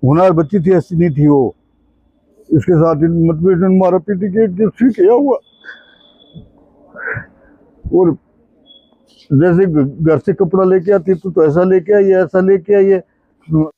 होनहार बच्ची थी, ऐसी नहीं थी वो। इसके साथ मतभेद मारा पीटी के किया हुआ। और जैसे घर से कपड़ा लेके आती तो ऐसा लेके आई, ऐसा लेके आई।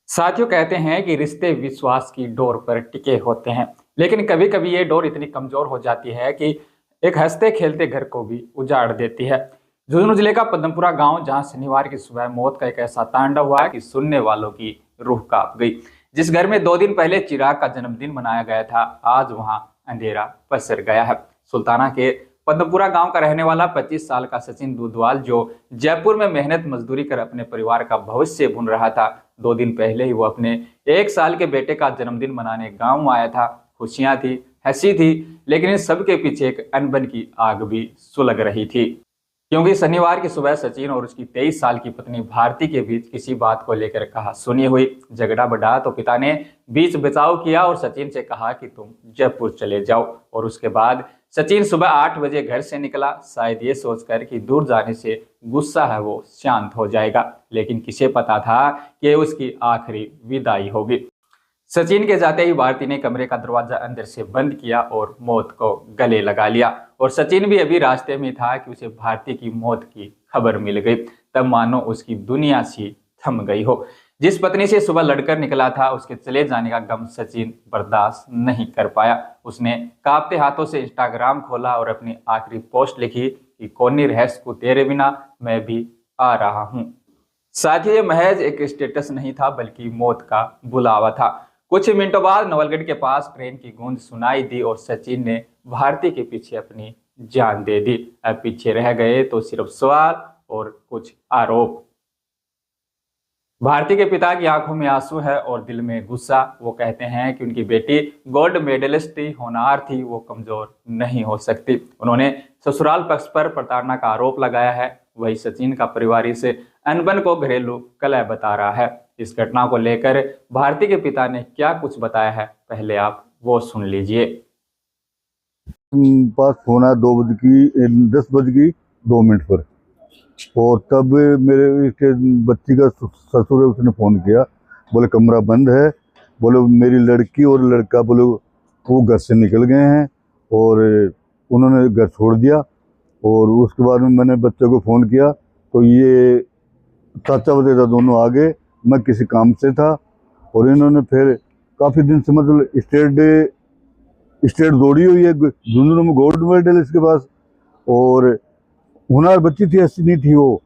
साथियों, कहते हैं कि रिश्ते विश्वास की डोर पर टिके होते हैं, लेकिन कभी कभी ये डोर इतनी कमजोर हो जाती है कि एक हंसते खेलते घर को भी उजाड़ देती है। झुंझुनू जिले का पद्मपुरा गांव, जहां शनिवार की सुबह मौत का एक ऐसा तांडव हुआ कि सुनने वालों की रूह कांप गई। जिस घर में 2 दिन पहले चिराग का जन्मदिन मनाया गया था, आज वहां अंधेरा पसर गया है। सुल्ताना के पद्मपुरा गांव का रहने वाला 25 साल का सचिन दूधवाल, जो जयपुर में मेहनत मजदूरी कर अपने परिवार का भविष्य बुन रहा था, 2 दिन पहले ही वो अपने 1 साल के बेटे का जन्मदिन मनाने गांव आया था। खुशियां थी, हंसी थी, लेकिन इन सब के पीछे एक अनबन की आग भी सुलग रही थी। क्योंकि शनिवार की सुबह सचिन और उसकी 23 साल की पत्नी भारती के बीच किसी बात को लेकर कहा सुनी हुई। झगड़ा बढ़ा तो पिता ने बीच बचाव किया और सचिन से कहा कि तुम जयपुर चले जाओ। और उसके बाद सचिन सुबह 8 बजे घर से निकला, शायद ये सोचकर कि दूर जाने से गुस्सा है वो शांत हो जाएगा, लेकिन किसे पता था कि उसकी आखिरी विदाई होगी। सचिन के जाते ही भारती ने कमरे का दरवाजा अंदर से बंद किया और मौत को गले लगा लिया। और सचिन भी अभी रास्ते में था कि उसे भारती की मौत की खबर मिल गई। तब मानो उसकी दुनिया सी थम गई हो। जिस पत्नी से सुबह लड़कर निकला था, उसके चले जाने का गम सचिन बर्दाश्त नहीं कर पाया। उसने कांपते हाथों से इंस्टाग्राम खोला और अपनी आखिरी पोस्ट लिखी कि कोनी रहस्य को तेरे बिना मैं भी आ रहा हूं। साथ ही ये महज एक स्टेटस नहीं था, बल्कि मौत का बुलावा था। कुछ मिनटों बाद नवलगढ़ के पास ट्रेन की गूंज सुनाई दी और सचिन ने भारती के पीछे अपनी जान दे दी। अब पीछे रह गए तो सिर्फ सवाल और कुछ आरोप। भारती के पिता की आंखों में आंसू है और दिल में गुस्सा। वो कहते हैं कि उनकी बेटी गोल्ड मेडलिस्ट थी, होनहार थी, वो कमजोर नहीं हो सकती। उन्होंने ससुराल पक्ष पर प्रताड़ना का आरोप लगाया है। वही सचिन का परिवार इस अनबन को घरेलू कलह बता रहा है। इस घटना को लेकर भारती के पिता ने क्या कुछ बताया है, पहले आप वो सुन लीजिए। पास फोन आया 10:02 पर, और तब मेरे के बच्ची का ससुर है, उसने फ़ोन किया, बोले कमरा बंद है, बोले मेरी लड़की और लड़का बोले वो घर से निकल गए हैं और उन्होंने घर छोड़ दिया। और उसके बाद में मैंने बच्चे को फ़ोन किया तो ये चाचा भतीजा दोनों आ गए। मैं किसी काम से था और इन्होंने फिर काफ़ी दिन से मतलब स्टेट दौड़ी हुई है, झुंझुनू में गोल्ड मेडल इसके पास। और होनहार बच्ची थी, ऐसी नहीं थी वो।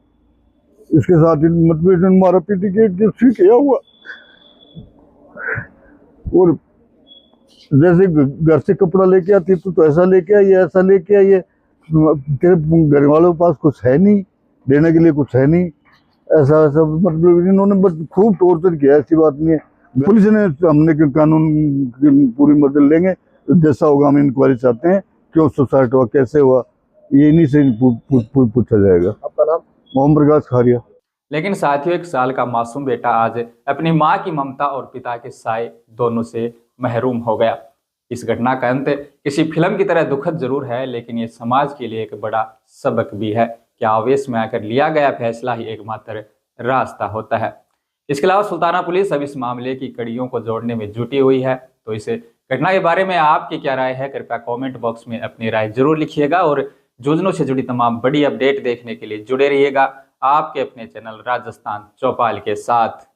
इसके साथ मतभेद मारा पीटी के किया हुआ। और जैसे घर से कपड़ा लेके आती तो ऐसा लेके आई, ऐसा लेके आई। तेरे घर वालों के पास कुछ है नहीं, देने के लिए कुछ है नहीं, ऐसा ऐसा मतलब इन्होंने बस खूब टॉर्चर किया। ऐसी बात नहीं है। पुलिस ने, हमने कानून की पूरी मदद लेंगे, जैसा होगा हम इंक्वायरी चाहते हैं, क्यों सुसाइड हुआ, कैसे हुआ, ये इन्हीं से पूछा जाएगा। आपका नाम? ओम प्रकाश खारिया। लेकिन साथियों, 1 साल का मासूम बेटा आज अपनी मां की ममता और पिता के साए दोनों से महरूम हो गया। इस घटना का अंत किसी फिल्म की तरह दुखद जरूर है, लेकिन ये समाज के लिए एक बड़ा सबक भी है कि आवेश में आकर लिया गया फैसला ही एकमात्र रास्ता होता है। इसके अलावा सुल्ताना पुलिस अब इस मामले की कड़ियों को जोड़ने में जुटी हुई है। तो इस घटना के बारे में आपकी क्या राय है, कृपया कमेंट बॉक्स में अपनी राय जरूर लिखिएगा। और झुंझुनू से जुड़ी तमाम बड़ी अपडेट देखने के लिए जुड़े रहिएगा आपके अपने चैनल राजस्थान चौपाल के साथ।